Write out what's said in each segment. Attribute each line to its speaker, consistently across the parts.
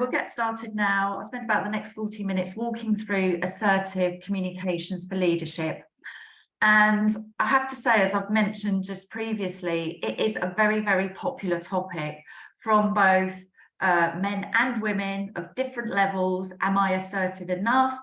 Speaker 1: We'll get started now. I'll spend about the next 40 minutes walking through assertive communications for leadership. And I have to say, as I've mentioned just previously, it is a very, very popular topic from both men and women of different levels. Am I assertive enough?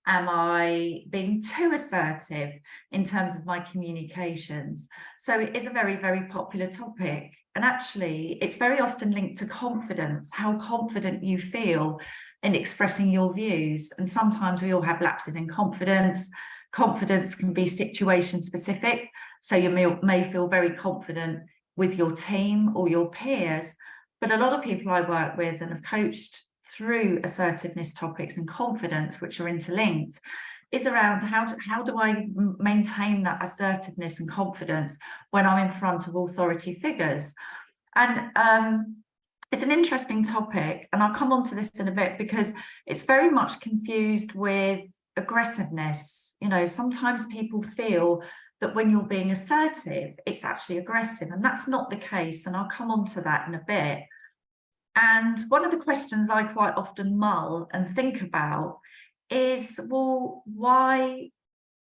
Speaker 1: Am I being too assertive in terms of my communications? So it is a very, very popular topic. And actually, it's very often linked to confidence, how confident you feel in expressing your views. And sometimes we all have lapses in confidence. Confidence can be situation specific. So you may feel very confident with your team or your peers. But a lot of people I work with and have coached through assertiveness topics and confidence, which are interlinked, is around how do I maintain that assertiveness and confidence when I'm in front of authority figures. And it's an interesting topic, and I'll come on to this in a bit because it's very much confused with aggressiveness. You know, sometimes people feel that when you're being assertive, it's actually aggressive, and that's not the case, and I'll come on to that in a bit. And one of the questions I quite often mull and think about is, well, why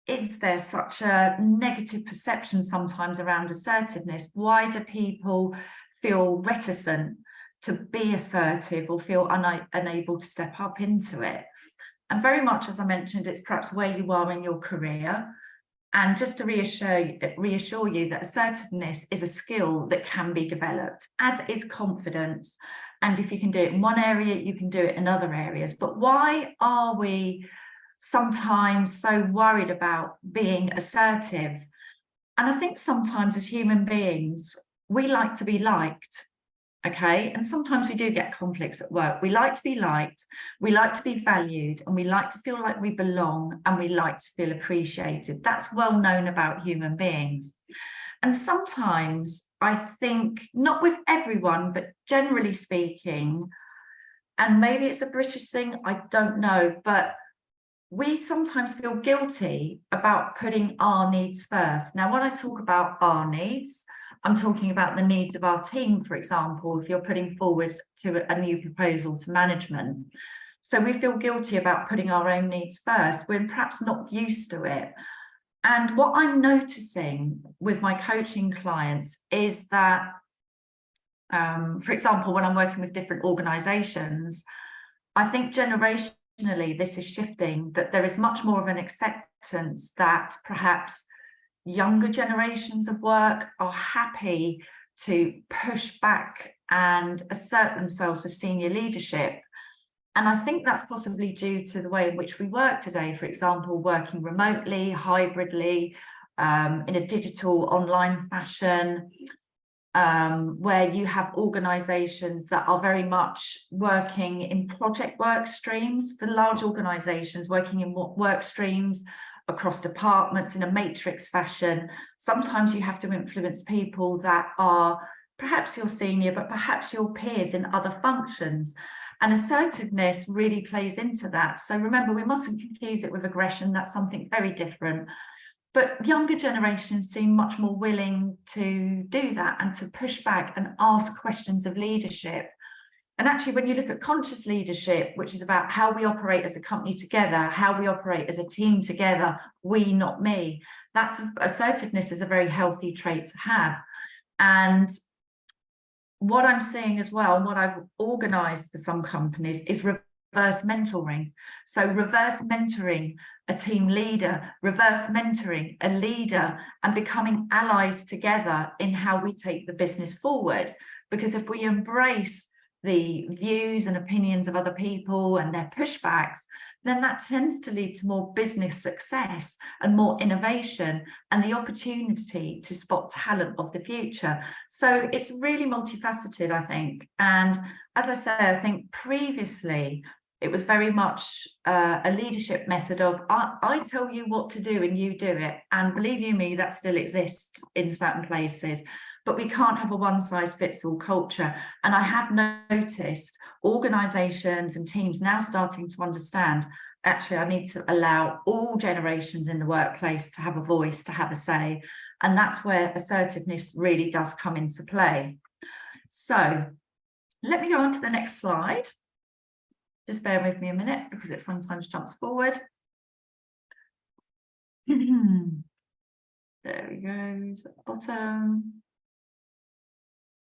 Speaker 1: is there such a negative perception sometimes around assertiveness? Why do people feel reticent to be assertive or feel unable to step up into it? And very much, as I mentioned, it's perhaps where you are in your career. And just to reassure you that assertiveness is a skill that can be developed, as is confidence. And if you can do it in one area, you can do it in other areas. But why are we sometimes so worried about being assertive? And I think sometimes as human beings, we like to be liked. Okay, and sometimes we do get conflicts at work. We like to be liked, we like to be valued, and we like to feel like we belong, and we like to feel appreciated. That's well known about human beings. And sometimes I think, not with everyone, but generally speaking, and maybe it's a British thing, I don't know, but we sometimes feel guilty about putting our needs first. Now, when I talk about our needs, I'm talking about the needs of our team, for example, if you're putting forward to a new proposal to management. So we feel guilty about putting our own needs first. We're perhaps not used to it. And what I'm noticing with my coaching clients is that, for example, when I'm working with different organisations, I think generationally this is shifting, that there is much more of an acceptance that perhaps younger generations of work are happy to push back and assert themselves with senior leadership. And I think that's possibly due to the way in which we work today, for example, working remotely, hybridly, in a digital online fashion, where you have organisations that are very much working in project work streams. For large organisations, working in work streams across departments in a matrix fashion. Sometimes you have to influence people that are perhaps your senior, but perhaps your peers in other functions. And assertiveness really plays into that. So remember, we mustn't confuse it with aggression. That's something very different. But younger generations seem much more willing to do that and to push back and ask questions of leadership. And actually, when you look at conscious leadership, which is about how we operate as a company together, how we operate as a team together, we, not me, that's assertiveness is a very healthy trait to have. And what I'm seeing as well, and what I've organised for some companies, is reverse mentoring. So reverse mentoring a team leader, reverse mentoring a leader, and becoming allies together in how we take the business forward. Because if we embrace the views and opinions of other people and their pushbacks, then that tends to lead to more business success and more innovation and the opportunity to spot talent of the future. So it's really multifaceted, I think. And as I say, I think previously it was very much a leadership method of I tell you what to do and you do it. And believe you me, that still exists in certain places. But we can't have a one-size-fits-all culture. And I have noticed organisations and teams now starting to understand, actually, I need to allow all generations in the workplace to have a voice, to have a say. And that's where assertiveness really does come into play. So let me go on to the next slide. Just bear with me a minute because it sometimes jumps forward. There we go, bottom.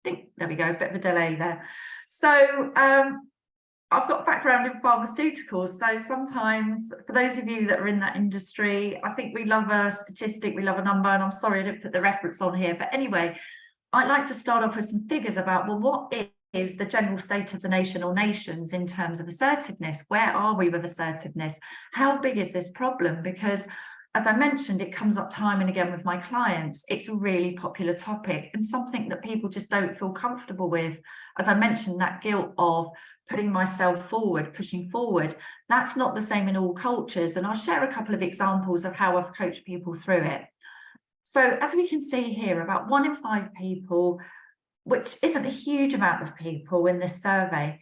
Speaker 1: There we go, a bit of a delay there. So I've got a background in pharmaceuticals, so sometimes for those of you that are in that industry, I think we love a statistic, we love a number, and I'm sorry I didn't put the reference on here, but anyway, I'd like to start off with some figures about, well, what is the general state of the nation or nations in terms of assertiveness? Where are we with assertiveness? How big is this problem? Because as I mentioned, it comes up time and again with my clients. It's a really popular topic and something that people just don't feel comfortable with. As I mentioned, that guilt of putting myself forward, pushing forward, that's not the same in all cultures. And I'll share a couple of examples of how I've coached people through it. So as we can see here, about 1 in 5 people, which isn't a huge amount of people in this survey,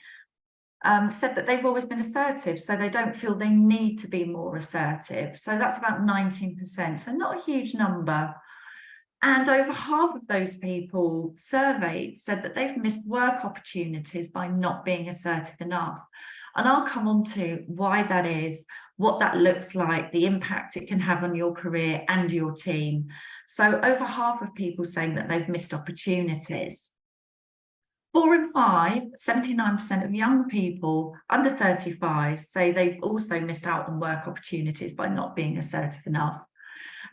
Speaker 1: said that they've always been assertive, so they don't feel they need to be more assertive. So that's about 19%, so not a huge number. And over half of those people surveyed said that they've missed work opportunities by not being assertive enough. And I'll come on to why that is, what that looks like, the impact it can have on your career and your team. So over half of people saying that they've missed opportunities. 4 in 5, 79% of young people under 35 say they've also missed out on work opportunities by not being assertive enough.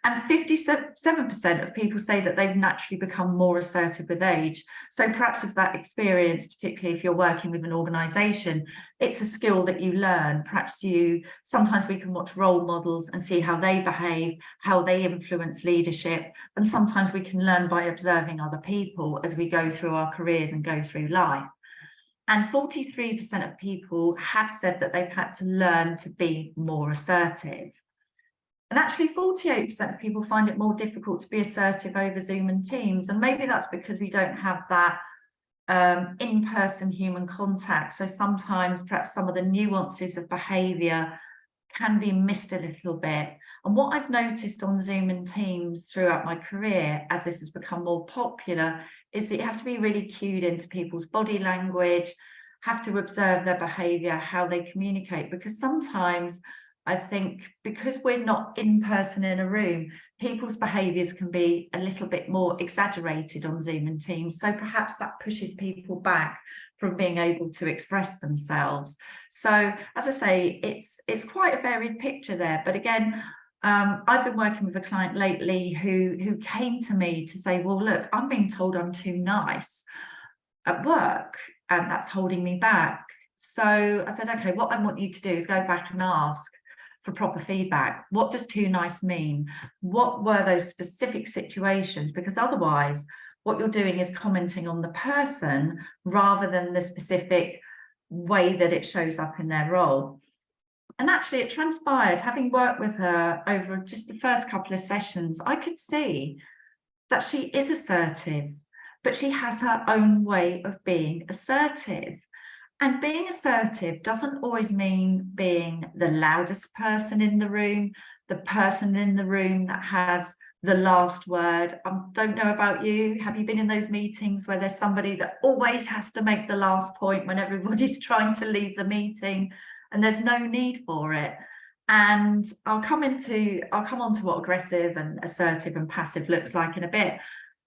Speaker 1: And 57% of people say that they've naturally become more assertive with age. So perhaps with that experience, particularly if you're working with an organisation, it's a skill that you learn. Perhaps sometimes we can watch role models and see how they behave, how they influence leadership. And sometimes we can learn by observing other people as we go through our careers and go through life. And 43% of people have said that they've had to learn to be more assertive. And actually 48% of people find it more difficult to be assertive over Zoom and Teams. And maybe that's because we don't have that in-person human contact. So sometimes perhaps some of the nuances of behaviour can be missed a little bit. And what I've noticed on Zoom and Teams throughout my career, as this has become more popular, is that you have to be really cued into people's body language, have to observe their behaviour, how they communicate, because sometimes I think because we're not in person in a room, people's behaviours can be a little bit more exaggerated on Zoom and Teams. So perhaps that pushes people back from being able to express themselves. So as I say, it's quite a varied picture there. But again, I've been working with a client lately who came to me to say, well, look, I'm being told I'm too nice at work and that's holding me back. So I said, okay, what I want you to do is go back and ask for proper feedback. What does too nice mean? What were those specific situations? Because otherwise what you're doing is commenting on the person rather than the specific way that it shows up in their role. And actually it transpired, having worked with her over just the first couple of sessions, I could see that she is assertive, but she has her own way of being assertive. And being assertive doesn't always mean being the loudest person in the room, the person in the room that has the last word. I don't know about you. Have you been in those meetings where there's somebody that always has to make the last point when everybody's trying to leave the meeting and there's no need for it? And I'll come on to what aggressive and assertive and passive looks like in a bit.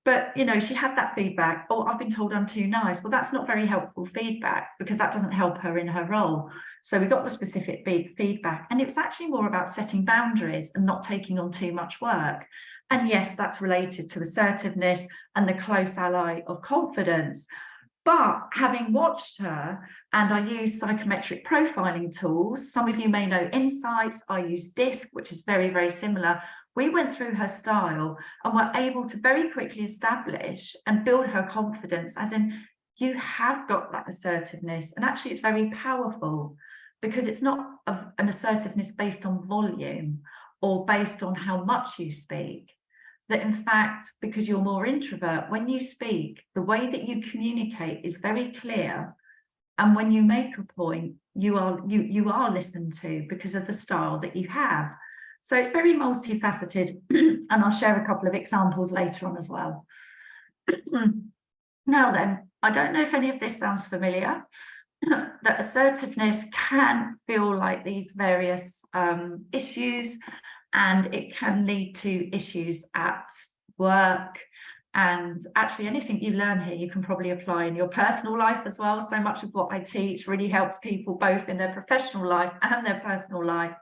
Speaker 1: But, you know, she had that feedback. Oh, I've been told I'm too nice. Well, that's not very helpful feedback because that doesn't help her in her role. So we got the specific feedback. And it was actually more about setting boundaries and not taking on too much work. And yes, that's related to assertiveness and the close ally of confidence. But having watched her, and I use psychometric profiling tools, some of you may know Insights, I use DISC, which is very, very similar. We went through her style and were able to very quickly establish and build her confidence, as in you have got that assertiveness. And actually it's very powerful because it's not an assertiveness based on volume or based on how much you speak. That in fact, because you're more introvert, when you speak, the way that you communicate is very clear. And when you make a point, you are listened to because of the style that you have. So it's very multifaceted, and I'll share a couple of examples later on as well. Now then, I don't know if any of this sounds familiar, that assertiveness can feel like these various issues, and it can lead to issues at work. And actually, anything you learn here, you can probably apply in your personal life as well. So much of what I teach really helps people both in their professional life and their personal life.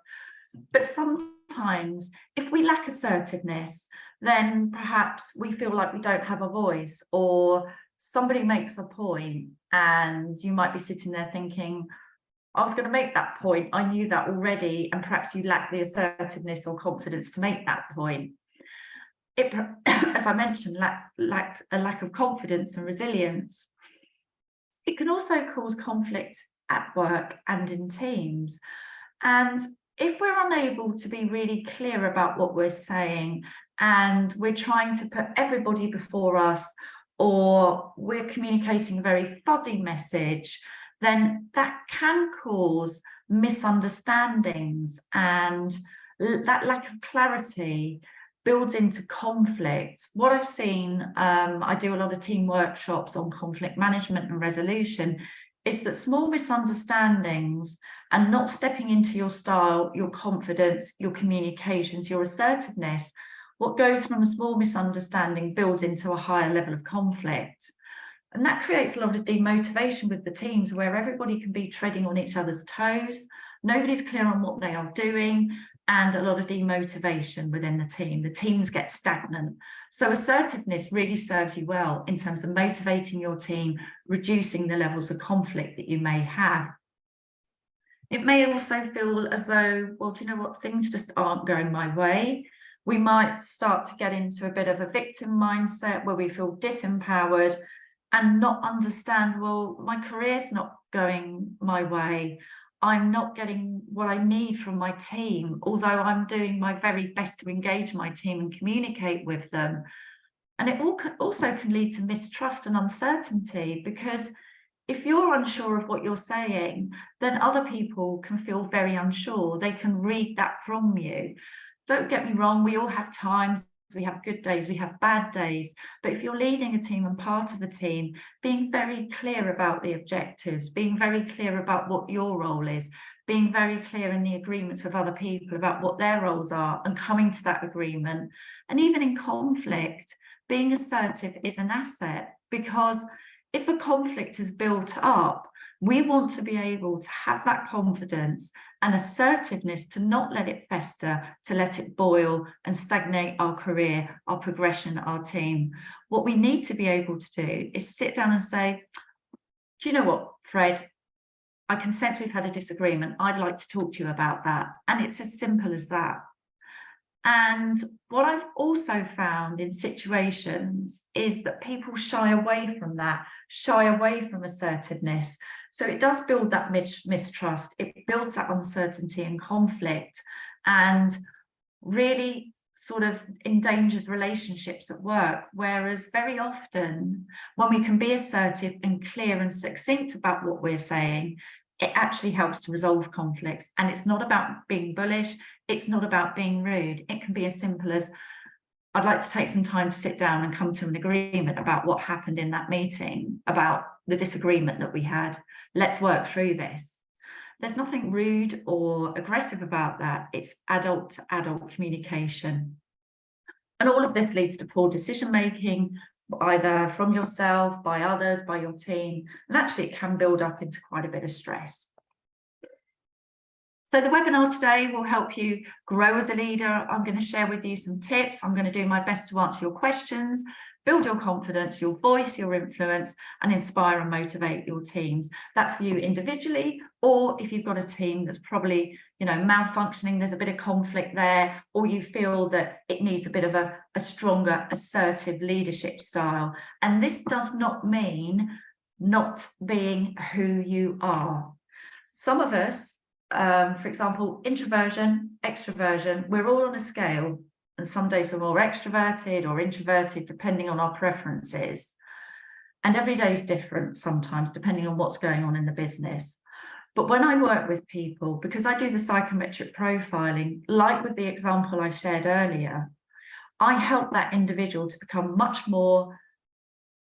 Speaker 1: But sometimes, if we lack assertiveness, then perhaps we feel like we don't have a voice, or somebody makes a point and you might be sitting there thinking, I was going to make that point, I knew that already, and perhaps you lack the assertiveness or confidence to make that point. It, as I mentioned, lacked a lack of confidence and resilience. It can also cause conflict at work and in teams. And if we're unable to be really clear about what we're saying, and we're trying to put everybody before us, or we're communicating a very fuzzy message, then that can cause misunderstandings, and that lack of clarity builds into conflict. What I've seen, I do a lot of team workshops on conflict management and resolution, is that small misunderstandings and not stepping into your style, your confidence, your communications, your assertiveness, what goes from a small misunderstanding builds into a higher level of conflict. And that creates a lot of demotivation with the teams, where everybody can be treading on each other's toes, nobody's clear on what they are doing, and a lot of demotivation within the team. The teams get stagnant. So assertiveness really serves you well in terms of motivating your team, reducing the levels of conflict that you may have. It may also feel as though, well, do you know what, things just aren't going my way. We might start to get into a bit of a victim mindset where we feel disempowered and not understand, well, my career's not going my way. I'm not getting what I need from my team, although I'm doing my very best to engage my team and communicate with them. And it also can lead to mistrust and uncertainty, because if you're unsure of what you're saying, then other people can feel very unsure. They can read that from you. Don't get me wrong, we all have times. We have good days, we have bad days. But if you're leading a team and part of a team, being very clear about the objectives, being very clear about what your role is, being very clear in the agreements with other people about what their roles are and coming to that agreement. And even in conflict, being assertive is an asset, because if a conflict is built up, we want to be able to have that confidence and assertiveness to not let it fester, to let it boil and stagnate our career, our progression, our team. What we need to be able to do is sit down and say, do you know what, Fred? I can sense we've had a disagreement. I'd like to talk to you about that. And it's as simple as that. And what I've also found in situations is that people shy away from that, shy away from assertiveness. So it does build that mistrust, it builds that uncertainty and conflict, and really sort of endangers relationships at work. Whereas very often, when we can be assertive and clear and succinct about what we're saying, it actually helps to resolve conflicts. And it's not about being bullish, it's not about being rude. It can be as simple as, I'd like to take some time to sit down and come to an agreement about what happened in that meeting, about the disagreement that we had. Let's work through this. There's nothing rude or aggressive about that. It's adult to adult communication. And all of this leads to poor decision making, either from yourself, by others, by your team. And actually it can build up into quite a bit of stress. So the webinar today will help you grow as a leader. I'm going to share with you some tips. I'm going to do my best to answer your questions, build your confidence, your voice, your influence, and inspire and motivate your teams. That's for you individually, or if you've got a team that's probably, malfunctioning, there's a bit of conflict there, or you feel that it needs a bit of a stronger, assertive leadership style. And this does not mean not being who you are. Some of us, for example, introversion, extroversion, we're all on a scale. And some days we're more extroverted or introverted, depending on our preferences. And every day is different sometimes, depending on what's going on in the business. But when I work with people, because I do the psychometric profiling, like with the example I shared earlier, I help that individual to become much more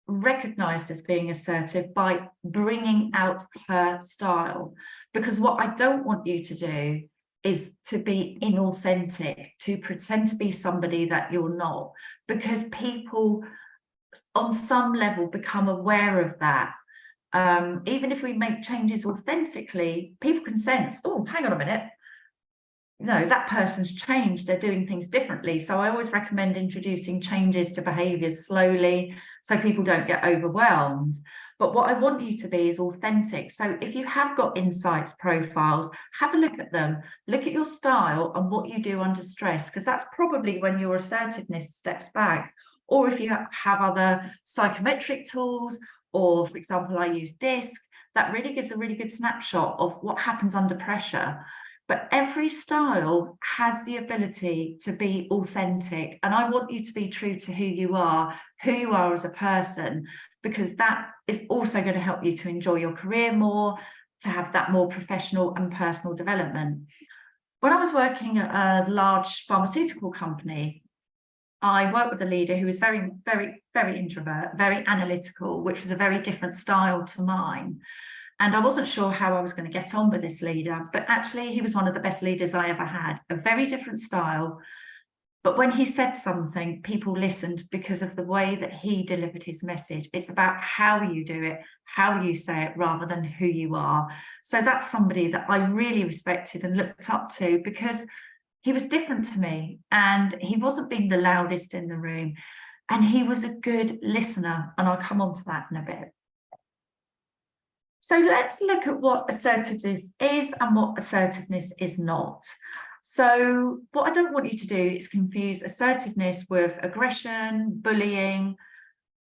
Speaker 1: recognized as being assertive by bringing out her style. Because what I don't want you to do is to be inauthentic, to pretend to be somebody that you're not, because people on some level become aware of that. Even if we make changes authentically, people can sense, oh, hang on a minute, no, that person's changed, they're doing things differently. So I always recommend introducing changes to behaviours slowly so people don't get overwhelmed. But what I want you to be is authentic. So if you have got insights profiles, have a look at them, look at your style and what you do under stress, because that's probably when your assertiveness steps back. Or if you have other psychometric tools, or for example, I use DISC, that really gives a really good snapshot of what happens under pressure. But every style has the ability to be authentic. And I want you to be true to who you are as a person, because that is also going to help you to enjoy your career more, to have that more professional and personal development. When I was working at a large pharmaceutical company, I worked with a leader who was very, very, very introvert, very analytical, which was a very different style to mine. And I wasn't sure how I was going to get on with this leader, but actually he was one of the best leaders I ever had, a very different style. But when he said something, people listened because of the way that he delivered his message. It's about how you do it, how you say it, rather than who you are. So that's somebody that I really respected and looked up to, because he was different to me and he wasn't being the loudest in the room. And he was a good listener. And I'll come on to that in a bit. So let's look at what assertiveness is and what assertiveness is not. So what I don't want you to do is confuse assertiveness with aggression, bullying,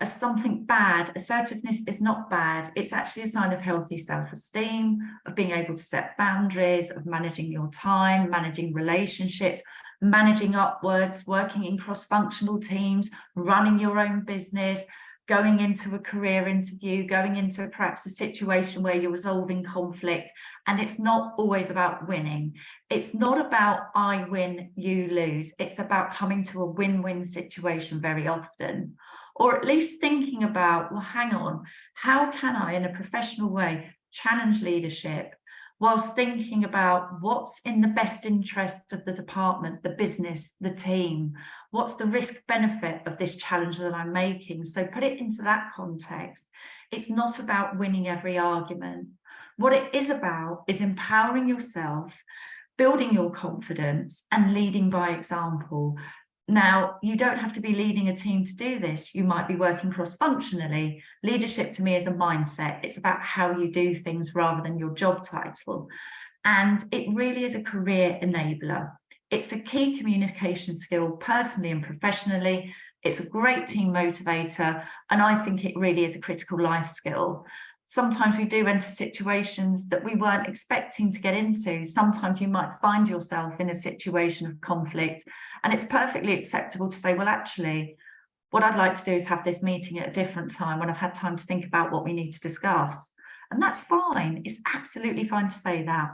Speaker 1: as something bad. Assertiveness is not bad. It's actually a sign of healthy self-esteem, of being able to set boundaries, of managing your time, managing relationships, managing upwards, working in cross-functional teams, running your own business, going into a career interview, going into perhaps a situation where you're resolving conflict. And it's not always about winning. It's not about I win, you lose. It's about coming to a win-win situation very often, or at least thinking about, well, hang on, how can I, in a professional way, challenge leadership whilst thinking about what's in the best interests of the department, the business, the team, what's the risk benefit of this challenge that I'm making? So put it into that context. It's not about winning every argument. What it is about is empowering yourself, building your confidence and leading by example. Now, you don't have to be leading a team to do this. You might be working cross-functionally. Leadership to me is a mindset. It's about how you do things rather than your job title. And it really is a career enabler. It's a key communication skill, personally and professionally. It's a great team motivator. And I think it really is a critical life skill. Sometimes we do enter situations that we weren't expecting to get into. Sometimes you might find yourself in a situation of conflict, and it's perfectly acceptable to say, well, actually, what I'd like to do is have this meeting at a different time when I've had time to think about what we need to discuss. And that's fine. It's absolutely fine to say that.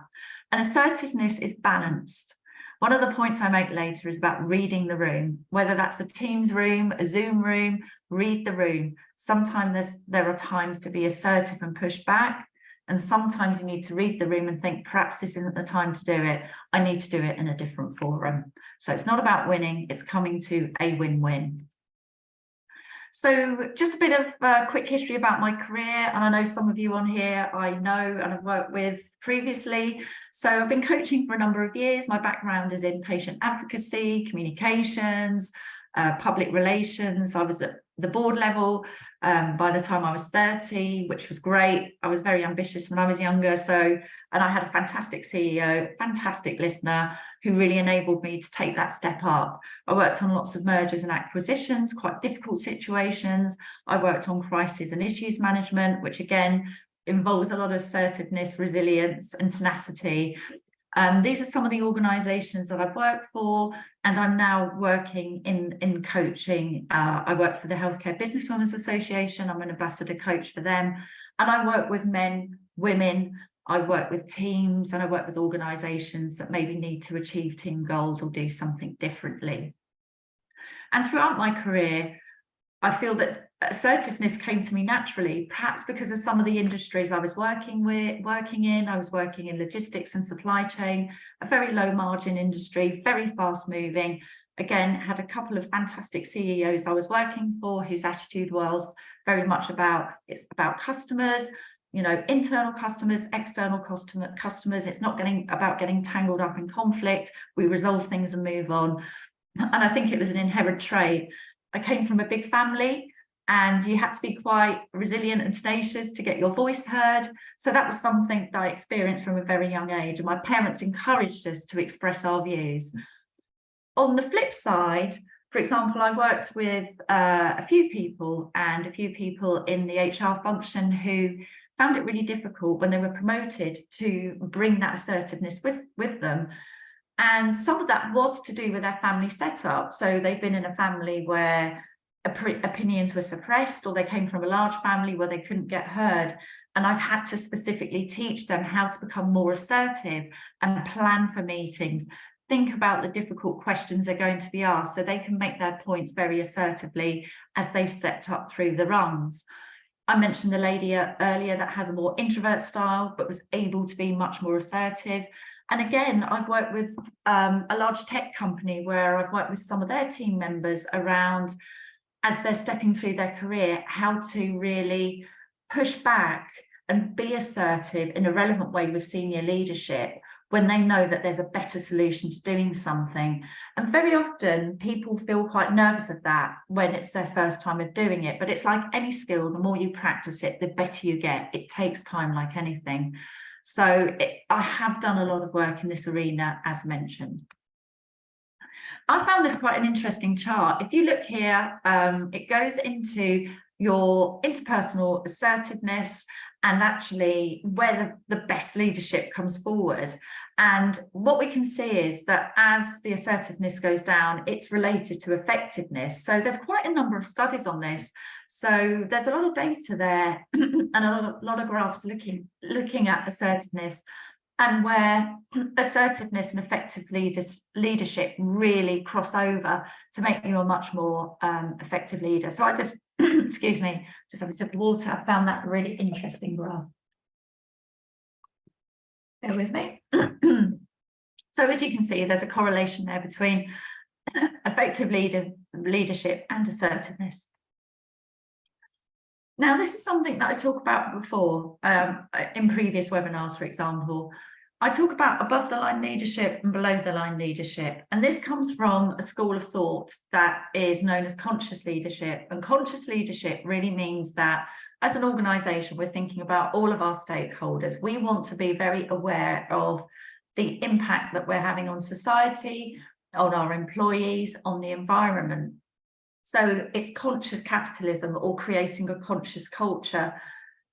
Speaker 1: And assertiveness is balanced. One of the points I make later is about reading the room, whether that's a Teams room, a Zoom room, read the room. Sometimes there are times to be assertive and push back, and sometimes you need to read the room and think, perhaps this isn't the time to do it. I need to do it in a different forum. So it's not about winning, it's coming to a win-win. So just a bit of quick history about my career, and I know some of you on here I know and I've worked with previously. So I've been coaching for a number of years. My background is in patient advocacy, communications, public relations. I was at the board level by the time I was 30, which was great. I was very ambitious when I was younger. And I had a fantastic CEO, fantastic listener, who really enabled me to take that step up. I worked on lots of mergers and acquisitions, quite difficult situations. I worked on crisis and issues management, which again involves a lot of assertiveness, resilience, and tenacity. These are some of the organisations that I've worked for, and I'm now working in coaching. I work for the Healthcare Businesswomen's Association. I'm an ambassador coach for them, and I work with men, women. I work with teams, and I work with organisations that maybe need to achieve team goals or do something differently. And throughout my career, I feel that assertiveness came to me naturally, perhaps because of some of the industries I was working in. I was working in logistics and supply chain, a very low margin industry, very fast moving. Again, had a couple of fantastic CEOs I was working for whose attitude was very much about, it's about customers, you know, internal customers, external customers. It's not about getting tangled up in conflict. We resolve things and move on. And I think it was an inherent trait. I came from a big family, and you had to be quite resilient and tenacious to get your voice heard. So that was something that I experienced from a very young age, and my parents encouraged us to express our views. On the flip side, for example, I worked with a few people in the HR function who found it really difficult when they were promoted to bring that assertiveness with them. And some of that was to do with their family setup. So they've been in a family where opinions were suppressed, or they came from a large family where they couldn't get heard. And I've had to specifically teach them how to become more assertive and plan for meetings, think about the difficult questions they're going to be asked so they can make their points very assertively as they've stepped up through the rungs. I mentioned the lady earlier that has a more introvert style, but was able to be much more assertive. And again, I've worked with a large tech company where I've worked with some of their team members around, as they're stepping through their career, how to really push back and be assertive in a relevant way with senior leadership when they know that there's a better solution to doing something. And very often people feel quite nervous of that when it's their first time of doing it. But it's like any skill, the more you practice it, the better you get. It takes time, like anything. So I have done a lot of work in this arena, as mentioned. I found this quite an interesting chart. If you look here, it goes into your interpersonal assertiveness and actually where the best leadership comes forward. And what we can see is that as the assertiveness goes down, it's related to effectiveness. So there's quite a number of studies on this. So there's a lot of data there and a lot of graphs looking at assertiveness, and where assertiveness and effective leadership really cross over to make you a much more effective leader. So I just, excuse me, just have a sip of water. I found that a really interesting graph. Bear with me. So as you can see, there's a correlation there between effective leadership and assertiveness. Now, this is something that I talk about before in previous webinars, for example. I talk about above the line leadership and below the line leadership. And this comes from a school of thought that is known as conscious leadership. And conscious leadership really means that as an organisation, we're thinking about all of our stakeholders. We want to be very aware of the impact that we're having on society, on our employees, on the environment. So it's conscious capitalism, or creating a conscious culture.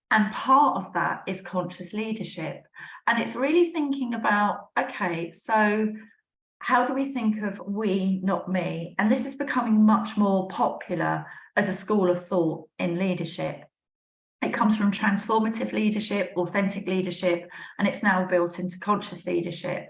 Speaker 1: And part of that is conscious leadership. And it's really thinking about, okay, so how do we think of we, not me? And this is becoming much more popular as a school of thought in leadership. It comes from transformative leadership, authentic leadership, and it's now built into conscious leadership.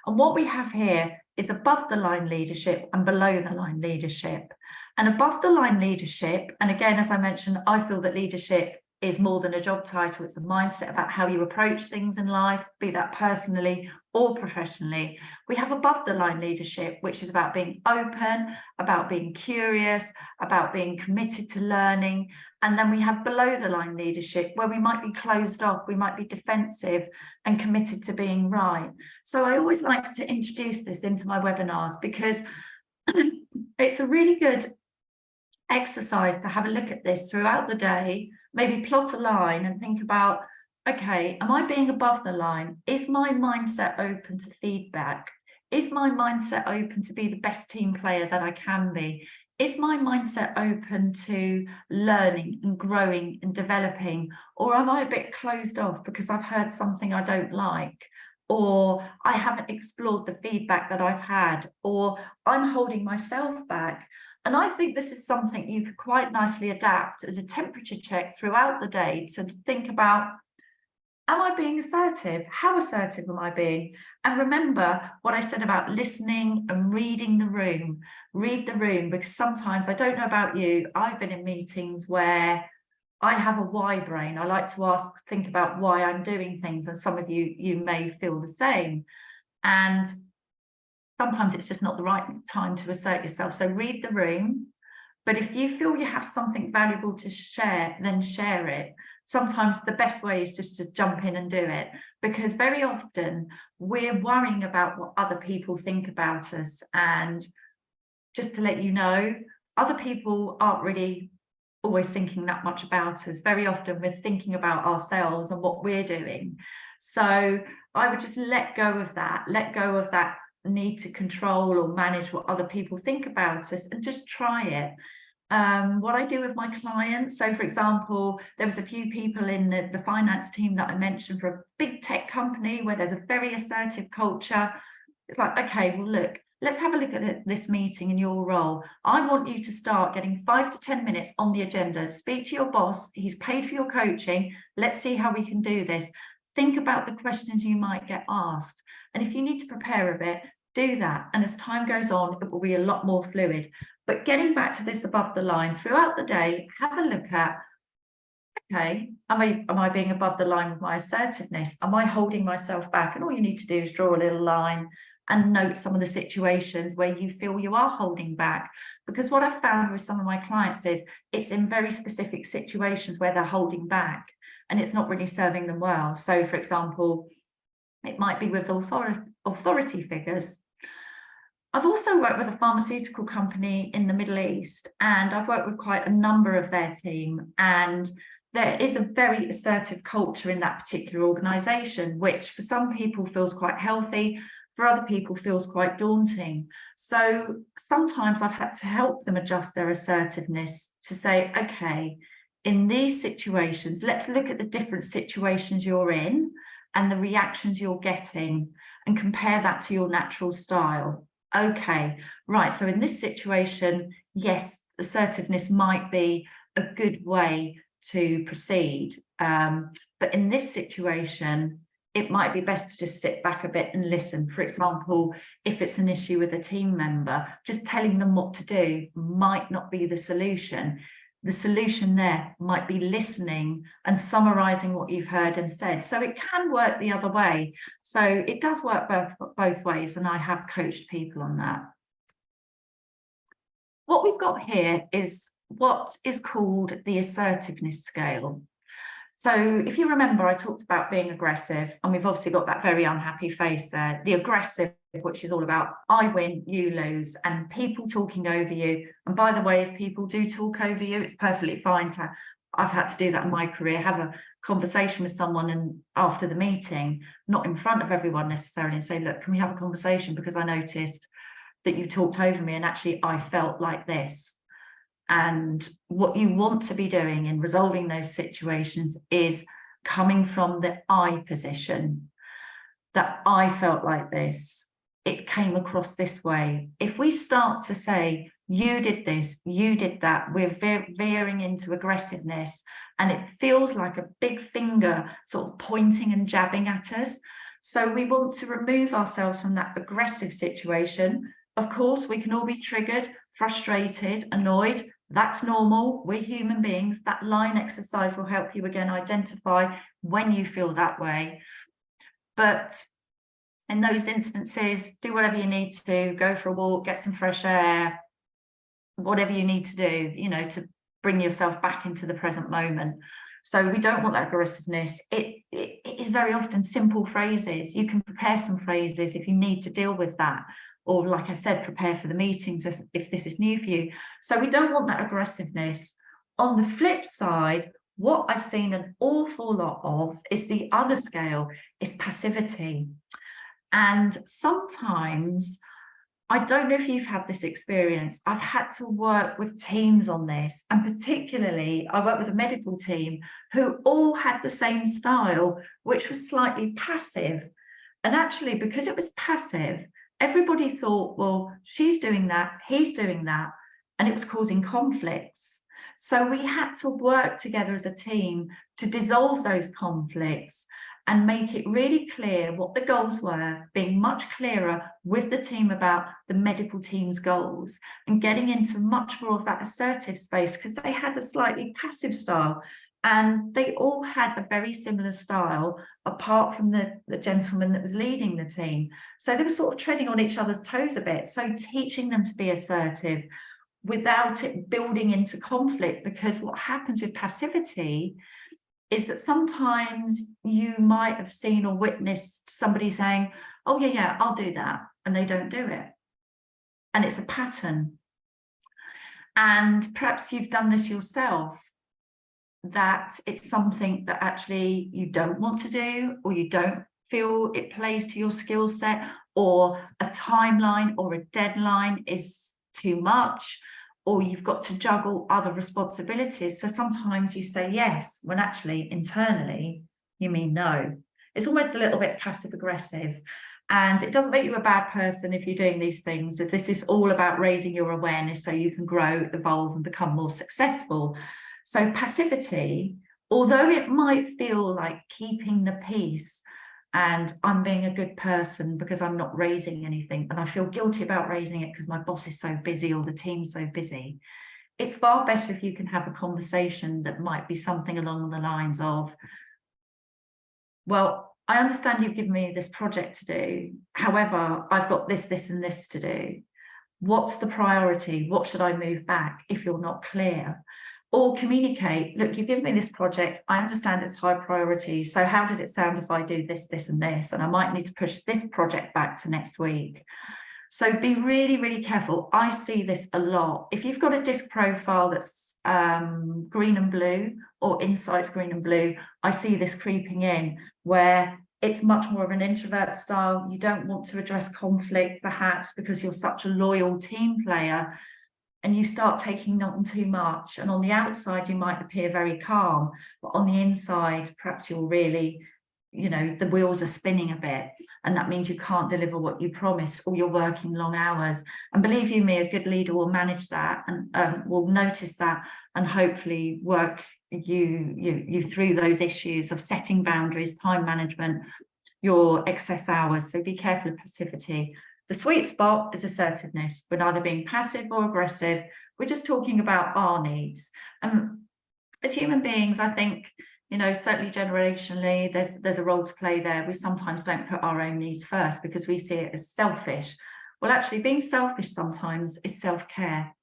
Speaker 1: And what we have here is above the line leadership and below the line leadership. And above the line leadership, and again, as I mentioned, I feel that leadership is more than a job title. It's a mindset about how you approach things in life, be that personally or professionally. We have above the line leadership, which is about being open, about being curious, about being committed to learning. And then we have below the line leadership, where we might be closed off, we might be defensive and committed to being right. So I always like to introduce this into my webinars, because it's a really good exercise to have a look at this throughout the day, maybe plot a line and think about, okay, am I being above the line? Is my mindset open to feedback? Is my mindset open to be the best team player that I can be? Is my mindset open to learning and growing and developing? Or am I a bit closed off because I've heard something I don't like? Or I haven't explored the feedback that I've had? Or I'm holding myself back? And I think this is something you could quite nicely adapt as a temperature check throughout the day, to think about, Am I being assertive? How assertive am I being? And remember what I said about listening and reading the room. Read the room, because sometimes, I don't know about you, I've been in meetings where I have a why brain. I like to think about why I'm doing things, and some of you may feel the same. And sometimes it's just not the right time to assert yourself. So read the room. But if you feel you have something valuable to share, then share it. Sometimes the best way is just to jump in and do it, because very often we're worrying about what other people think about us. And just to let you know, other people aren't really always thinking that much about us. Very often we're thinking about ourselves and what we're doing. So I would just let go of that need to control or manage what other people think about us, and just try it. What I do with my clients, so for example, there was a few people in the finance team that I mentioned for a big tech company where there's a very assertive culture. It's like, okay, well, look, let's have a look at this meeting in your role. I want you to start getting 5 to 10 minutes on the agenda. Speak to your boss. He's paid for your coaching. Let's see how we can do this. Think about the questions you might get asked. And if you need to prepare a bit, do that. And as time goes on, it will be a lot more fluid. But getting back to this above the line, throughout the day, have a look at, okay, am I being above the line with my assertiveness? Am I holding myself back? And all you need to do is draw a little line and note some of the situations where you feel you are holding back. Because what I've found with some of my clients is it's in very specific situations where they're holding back and it's not really serving them well. So for example, it might be with authority figures. I've also worked with a pharmaceutical company in the Middle East, and I've worked with quite a number of their team, and there is a very assertive culture in that particular organisation, which for some people feels quite healthy, for other people feels quite daunting. So sometimes I've had to help them adjust their assertiveness to say, okay, in these situations, let's look at the different situations you're in and the reactions you're getting and compare that to your natural style. Okay, right, so in this situation, yes, assertiveness might be a good way to proceed. But in this situation, it might be best to just sit back a bit and listen. For example, if it's an issue with a team member, just telling them what to do might not be the solution. The solution there might be listening and summarizing what you've heard and said. So it can work the other way. So it does work both ways, and I have coached people on that. What we've got here is what is called the assertiveness scale. So if you remember, I talked about being aggressive, and we've obviously got that very unhappy face there. The aggressive, which is all about I win, you lose, and people talking over you. And by the way, if people do talk over you, it's perfectly fine to, I've had to do that in my career, have a conversation with someone and after the meeting, not in front of everyone necessarily, and say, look, can we have a conversation, because I noticed that you talked over me and actually I felt like this. And what you want to be doing in resolving those situations is coming from the I position, that I felt like this, it came across this way. If we start to say, you did this, you did that, we're veering into aggressiveness, and it feels like a big finger sort of pointing and jabbing at us. So we want to remove ourselves from that aggressive situation. Of course, we can all be triggered, frustrated, annoyed. That's normal. We're human beings. That line exercise will help you again identify when you feel that way. But in those instances, do whatever you need to, go for a walk, get some fresh air, whatever you need to do, you know, to bring yourself back into the present moment. So we don't want that aggressiveness. It is very often simple phrases. You can prepare some phrases if you need to deal with that. Or like I said, prepare for the meetings if this is new for you. So we don't want that aggressiveness. On the flip side, what I've seen an awful lot of is the other scale, is passivity. And sometimes, I don't know if you've had this experience, I've had to work with teams on this, and particularly I work with a medical team who all had the same style, which was slightly passive. And actually, because it was passive, everybody thought, well, she's doing that, he's doing that, and it was causing conflicts. So we had to work together as a team to dissolve those conflicts and make it really clear what the goals were, being much clearer with the team about the medical team's goals, and getting into much more of that assertive space, because they had a slightly passive style. And they all had a very similar style, apart from the gentleman that was leading the team. So they were sort of treading on each other's toes a bit. So teaching them to be assertive without it building into conflict, because what happens with passivity is that sometimes you might have seen or witnessed somebody saying, oh yeah, I'll do that, and they don't do it. And it's a pattern. And perhaps you've done this yourself, that it's something that actually you don't want to do, or you don't feel it plays to your skill set, or a timeline or a deadline is too much, or you've got to juggle other responsibilities. So sometimes you say yes, when actually internally you mean no. It's almost a little bit passive aggressive. And it doesn't make you a bad person if you're doing these things. This is all about raising your awareness so you can grow, evolve, and become more successful. So passivity, although it might feel like keeping the peace, and I'm being a good person because I'm not raising anything, and I feel guilty about raising it because my boss is so busy or the team's so busy, it's far better if you can have a conversation that might be something along the lines of, well, I understand you've given me this project to do. However, I've got this, this, and this to do. What's the priority? What should I move back if you're not clear? Or communicate, look, you've given me this project. I understand it's high priority. So how does it sound if I do this, this, and this? And I might need to push this project back to next week. So be really, really careful. I see this a lot. If you've got a disc profile that's green and blue, or insights green and blue, I see this creeping in where it's much more of an introvert style. You don't want to address conflict, perhaps because you're such a loyal team player, and you start taking on too much. And on the outside, you might appear very calm, but on the inside, perhaps you're really, the wheels are spinning a bit. And that means you can't deliver what you promised, or you're working long hours. And believe you me, a good leader will manage that and will notice that, and hopefully work you through those issues of setting boundaries, time management, your excess hours. So be careful of passivity. The sweet spot is assertiveness. We're neither being passive or aggressive. We're just talking about our needs. As human beings, I think, certainly generationally, there's a role to play there. We sometimes don't put our own needs first because we see it as selfish. Well, actually, being selfish sometimes is self-care.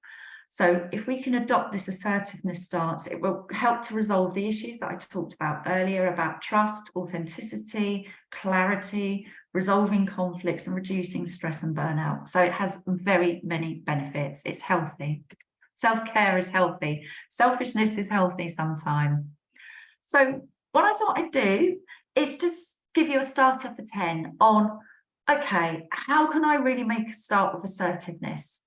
Speaker 1: So if we can adopt this assertiveness stance, it will help to resolve the issues that I talked about earlier about trust, authenticity, clarity, resolving conflicts, and reducing stress and burnout. So it has very many benefits. It's healthy. Self-care is healthy. Selfishness is healthy sometimes. So what I thought I'd do is just give you a starter for 10 on, okay, how can I really make a start with assertiveness?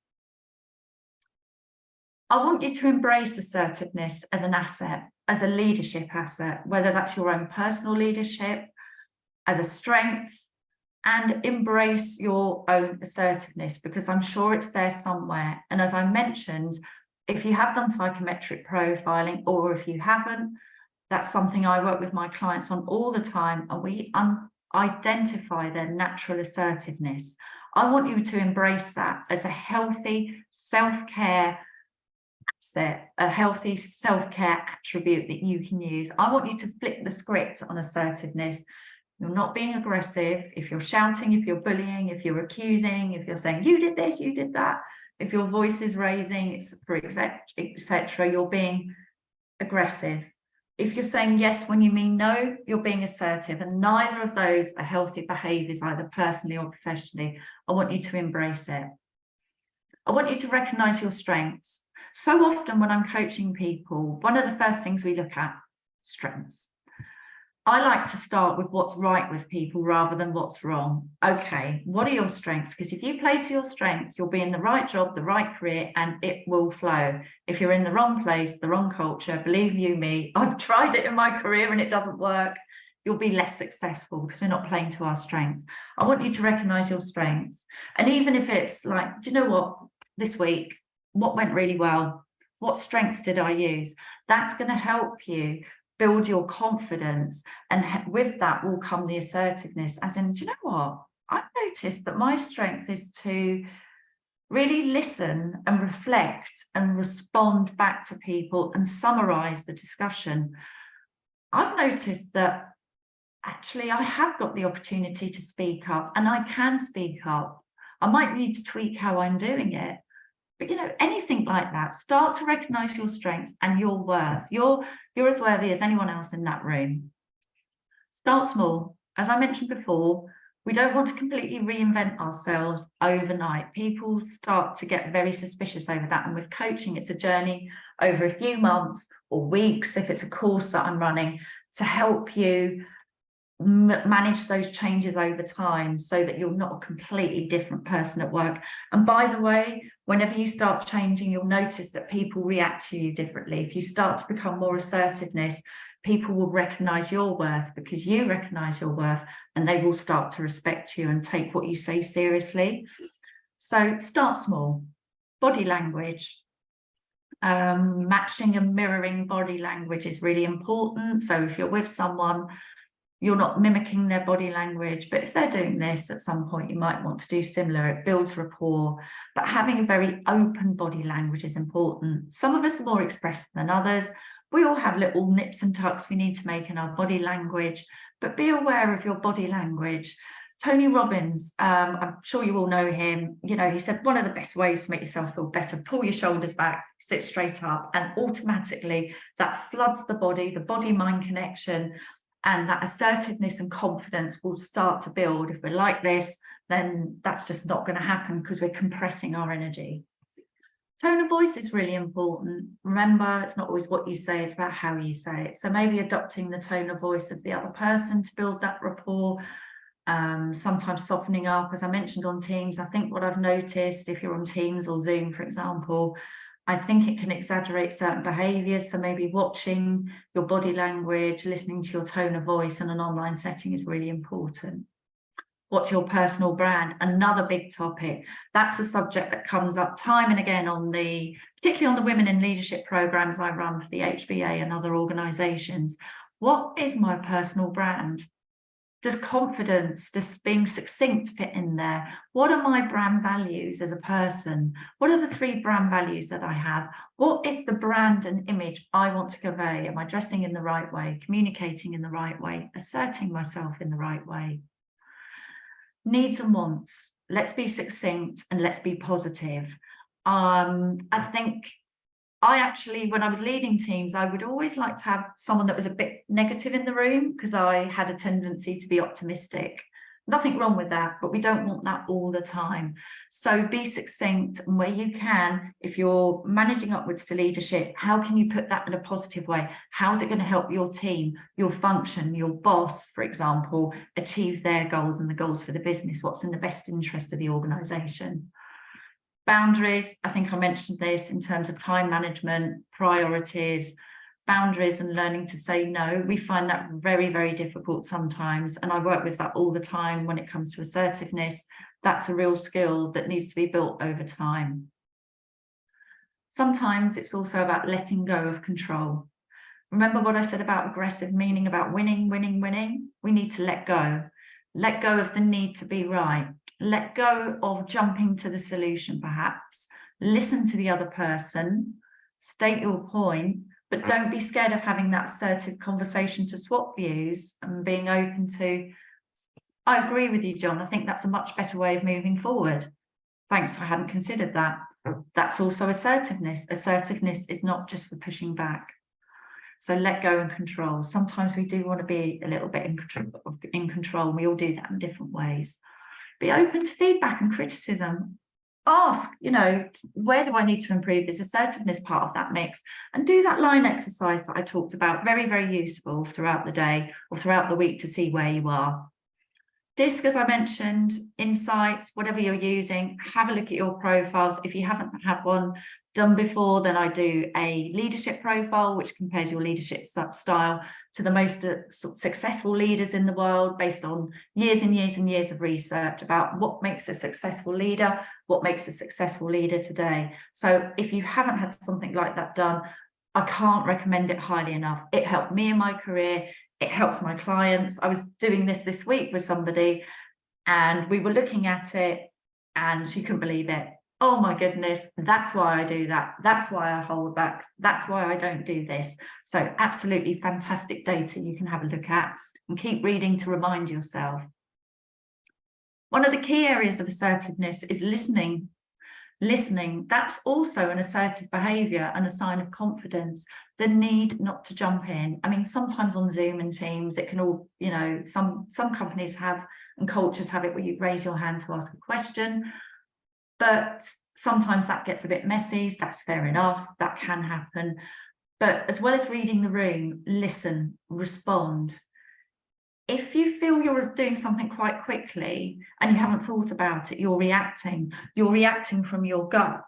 Speaker 1: I want you to embrace assertiveness as an asset, as a leadership asset, whether that's your own personal leadership, as a strength, and embrace your own assertiveness, because I'm sure it's there somewhere. And as I mentioned, if you have done psychometric profiling, or if you haven't, that's something I work with my clients on all the time, and we identify their natural assertiveness. I want you to embrace that as a healthy self-care asset, a healthy self-care attribute that you can use. I want you to flip the script on assertiveness. You're not being aggressive. If you're shouting, if you're bullying, if you're accusing, if you're saying, you did this, you did that, if your voice is raising, for etc., you're being aggressive. If you're saying yes when you mean no, you're being assertive. And neither of those are healthy behaviors, either personally or professionally. I want you to embrace it. I want you to recognize your strengths. So often when I'm coaching people, one of the first things we look at, strengths. I like to start with what's right with people rather than what's wrong. Okay, what are your strengths? Because if you play to your strengths, you'll be in the right job, the right career, and it will flow. If you're in the wrong place, the wrong culture, believe you me, I've tried it in my career and it doesn't work. You'll be less successful because we're not playing to our strengths. I want you to recognize your strengths. And even if it's like, do you know what, this week, what went really well? What strengths did I use? That's going to help you build your confidence, and with that will come the assertiveness, as in, do you know what? I've noticed that my strength is to really listen and reflect and respond back to people and summarize the discussion. I've noticed that actually I have got the opportunity to speak up, and I can speak up. I might need to tweak how I'm doing it, but anything like that. Start to recognize your strengths and your worth. You're as worthy as anyone else in that room. Start small. As I mentioned before, we don't want to completely reinvent ourselves overnight. People start to get very suspicious over that. And with coaching, it's a journey over a few months or weeks, if it's a course that I'm running, to help you manage those changes over time so that you're not a completely different person at work. And by the way, whenever you start changing, you'll notice that people react to you differently. If you start to become more assertiveness, people will recognize your worth because you recognize your worth, and they will start to respect you and take what you say seriously. So start small. Body language. Matching and mirroring body language is really important. So if you're with someone, you're not mimicking their body language, but if they're doing this at some point, you might want to do similar. It builds rapport, but having a very open body language is important. Some of us are more expressive than others. We all have little nips and tucks we need to make in our body language, but be aware of your body language. Tony Robbins, I'm sure you all know him. He said one of the best ways to make yourself feel better, pull your shoulders back, sit straight up, and automatically that floods the body-mind connection. And that assertiveness and confidence will start to build. If we're like this, then that's just not going to happen because we're compressing our energy. Tone of voice is really important. Remember, it's not always what you say, it's about how you say it. So maybe adopting the tone of voice of the other person to build that rapport. Sometimes softening up, as I mentioned on Teams. I think what I've noticed, if you're on Teams or Zoom, for example, I think it can exaggerate certain behaviours. So maybe watching your body language, listening to your tone of voice in an online setting is really important. What's your personal brand? Another big topic. That's a subject that comes up time and again particularly on the women in leadership programs I run for the HBA and other organisations. What is my personal brand? Does confidence, does being succinct fit in there? What are my brand values as a person? What are the 3 brand values that I have? What is the brand and image I want to convey? Am I dressing in the right way, communicating in the right way, asserting myself in the right way? Needs and wants. Let's be succinct and let's be positive. I think when I was leading teams, I would always like to have someone that was a bit negative in the room because I had a tendency to be optimistic. Nothing wrong with that, but we don't want that all the time. So be succinct, and where you can, if you're managing upwards to leadership, how can you put that in a positive way? How is it going to help your team, your function, your boss, for example, achieve their goals and the goals for the business? What's in the best interest of the organisation? Boundaries, I think I mentioned this in terms of time management, priorities, boundaries and learning to say no. We find that very, very difficult sometimes. And I work with that all the time when it comes to assertiveness. That's a real skill that needs to be built over time. Sometimes it's also about letting go of control. Remember what I said about aggressive, meaning about winning, winning, winning? We need to let go. Let go of the need to be right. Let go of jumping to the solution, perhaps. Listen to the other person, state your point, but don't be scared of having that assertive conversation to swap views and being open to, I agree with you, John. I think that's a much better way of moving forward. Thanks, I hadn't considered that. That's also assertiveness. Assertiveness is not just for pushing back. So let go and control. Sometimes we do want to be a little bit in control. We all do that in different ways. Be open to feedback and criticism. Ask, where do I need to improve? Is assertiveness part of that mix? And do that line exercise that I talked about. Very, very useful throughout the day or throughout the week to see where you are. DISC, as I mentioned, insights, whatever you're using, have a look at your profiles. If you haven't had one done before, then I do a leadership profile, which compares your leadership style to the most successful leaders in the world based on years and years and years of research about what makes a successful leader, what makes a successful leader today. So if you haven't had something like that done, I can't recommend it highly enough. It helped me in my career. It helps my clients. I was doing this week with somebody, and we were looking at it, and she couldn't believe it. Oh my goodness, that's why I do that. That's why I hold back. That's why I don't do this. So absolutely fantastic data you can have a look at and keep reading to remind yourself. One of the key areas of assertiveness is listening. Listening, that's also an assertive behaviour and a sign of confidence. The need not to jump in. I mean, sometimes on Zoom and Teams, it can all, you know, some companies have and cultures have it where you raise your hand to ask a question, but sometimes that gets a bit messy. That's fair enough, that can happen. But as well as reading the room, listen, respond. If you feel you're doing something quite quickly and you haven't thought about it, you're reacting from your gut.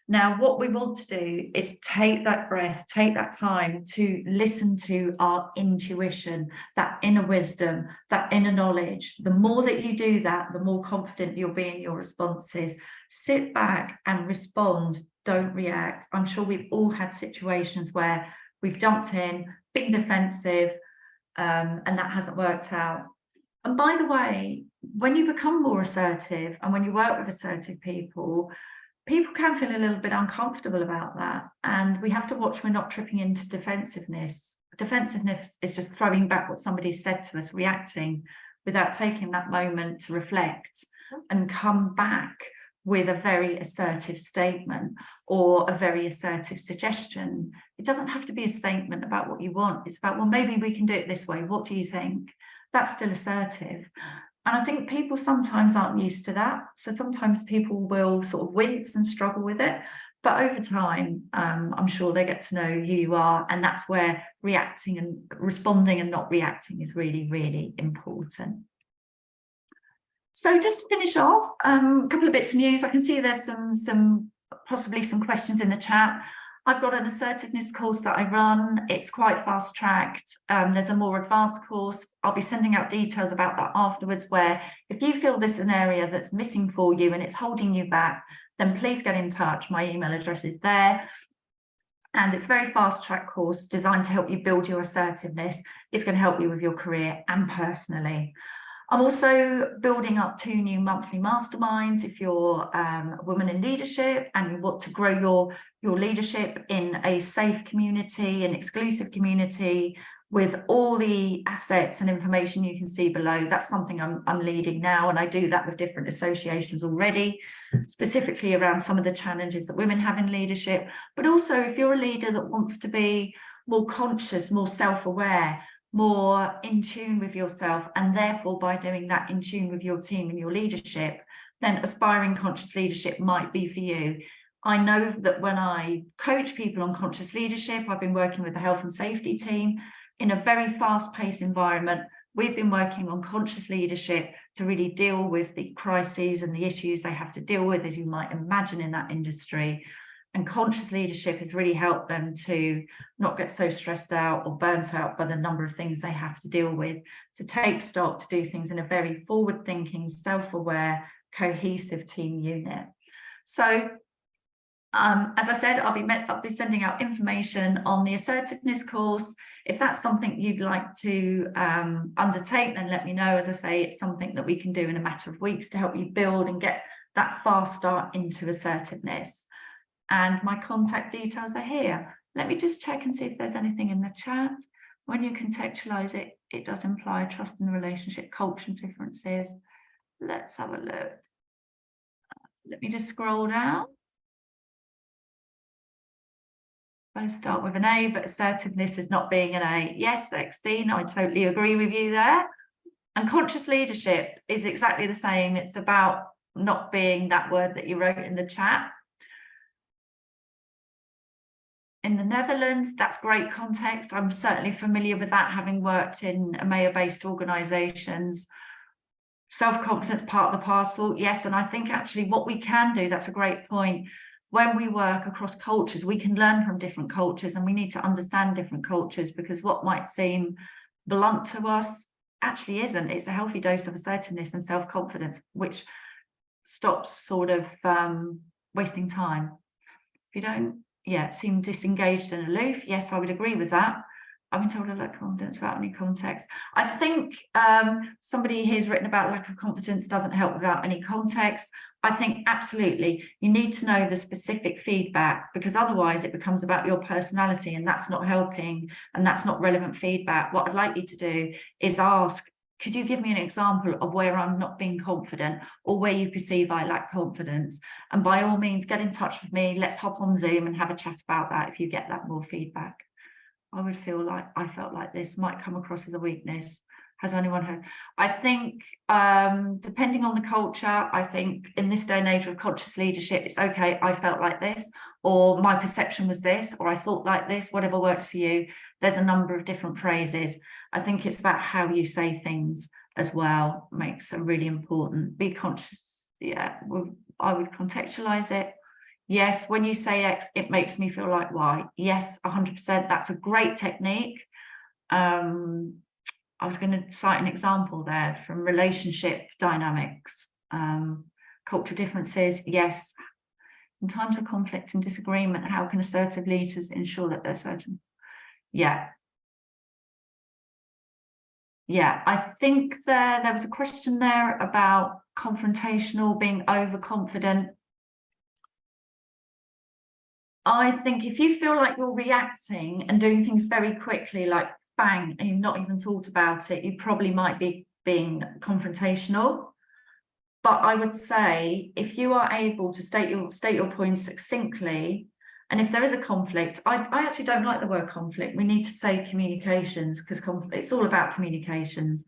Speaker 1: Now, what we want to do is take that breath, take that time to listen to our intuition, that inner wisdom, that inner knowledge. The more that you do that, the more confident you'll be in your responses. Sit back and respond, don't react. I'm sure we've all had situations where we've jumped in, been defensive, and that hasn't worked out. And by the way, when you become more assertive and when you work with assertive people can feel a little bit uncomfortable about that. And we have to watch we're not tripping into defensiveness. Defensiveness is just throwing back what somebody said to us, reacting without taking that moment to reflect and come back with a very assertive statement or a very assertive suggestion. It doesn't have to be a statement about what you want. It's about, well, maybe we can do it this way. What do you think? That's still assertive. And I think people sometimes aren't used to that. So sometimes people will sort of wince and struggle with it. But over time, I'm sure they get to know who you are. And that's where reacting and responding and not reacting is really, really important. So just to finish off, a couple of bits of news. I can see there's possibly some questions in the chat. I've got an assertiveness course that I run. It's quite fast tracked. There's a more advanced course. I'll be sending out details about that afterwards, where if you feel this is an area that's missing for you and it's holding you back, then please get in touch. My email address is there. And it's a very fast track course designed to help you build your assertiveness. It's going to help you with your career and personally. I'm also building up 2 new monthly masterminds. If you're a woman in leadership and you want to grow your leadership in a safe community, an exclusive community with all the assets and information you can see below, that's something I'm leading now. And I do that with different associations already, specifically around some of the challenges that women have in leadership. But also, if you're a leader that wants to be more conscious, more self-aware, more in tune with yourself, and therefore by doing that in tune with your team and your leadership, then aspiring conscious leadership might be for you. I know that when I coach people on conscious leadership, I've been working with the health and safety team in a very fast-paced environment. We've been working on conscious leadership to really deal with the crises and the issues they have to deal with, as you might imagine, in that industry. And conscious leadership has really helped them to not get so stressed out or burnt out by the number of things they have to deal with, to take stock, to do things in a very forward-thinking, self-aware, cohesive team unit. So, as I said, I'll be sending out information on the assertiveness course. If that's something you'd like to undertake, then let me know. As I say, it's something that we can do in a matter of weeks to help you build and get that fast start into assertiveness. And my contact details are here. Let me just check and see if there's anything in the chat. When you contextualize it, it does imply trust in the relationship, cultural differences. Let's have a look. Let me just scroll down. Both start with an A, but assertiveness is not being an A. Yes, Extine, I totally agree with you there. And conscious leadership is exactly the same. It's about not being that word that you wrote in the chat. In the Netherlands, that's great context. I'm certainly familiar with that, having worked in EMEA-based organisations. Self-confidence part of the parcel, yes. And I think actually what we can do, that's a great point. When we work across cultures, we can learn from different cultures, and we need to understand different cultures, because what might seem blunt to us actually isn't. It's a healthy dose of assertiveness and self-confidence, which stops sort of wasting time. If you don't yeah, seem disengaged and aloof. Yes, I would agree with that. I've been told I lack confidence without any context. I think somebody here's written about lack of confidence doesn't help without any context. I think absolutely you need to know the specific feedback, because otherwise it becomes about your personality, and that's not helping and that's not relevant feedback. What I'd like you to do is ask, could you give me an example of where I'm not being confident, or where you perceive I lack confidence? And by all means, get in touch with me. Let's hop on Zoom and have a chat about that if you get that more feedback. I would feel like I felt like this might come across as a weakness. Has anyone heard? I think depending on the culture, I think in this day and age of conscious leadership, it's okay, I felt like this, or my perception was this, or I thought like this, whatever works for you. There's a number of different phrases. I think it's about how you say things as well, makes a really important. Be conscious. Yeah, I would contextualize it. Yes, when you say X, it makes me feel like Y. Yes, 100%. That's a great technique. I was going to cite an example there from relationship dynamics, cultural differences. Yes, in times of conflict and disagreement, how can assertive leaders ensure that they're certain? Yeah. Yeah, I think there was a question there about confrontational, being overconfident. I think if you feel like you're reacting and doing things very quickly, like bang, and you've not even thought about it, you probably might be being confrontational. But I would say if you are able to state your points succinctly, and if there is a conflict, I actually don't like the word conflict. We need to say communications, because it's all about communications.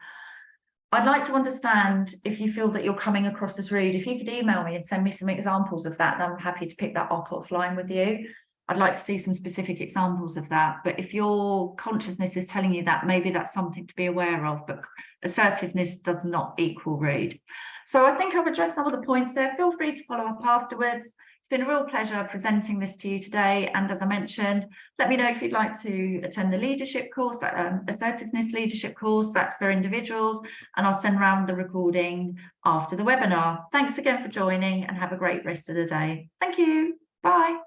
Speaker 1: I'd like to understand if you feel that you're coming across as rude. If you could email me and send me some examples of that, then I'm happy to pick that up offline with you. I'd like to see some specific examples of that. But if your consciousness is telling you that, maybe that's something to be aware of. But assertiveness does not equal rude. So I think I've addressed some of the points there. Feel free to follow up afterwards. It's been a real pleasure presenting this to you today. And as I mentioned, let me know if you'd like to attend the leadership course, assertiveness leadership course. That's for individuals. And I'll send around the recording after the webinar. Thanks again for joining, and have a great rest of the day. Thank you. Bye.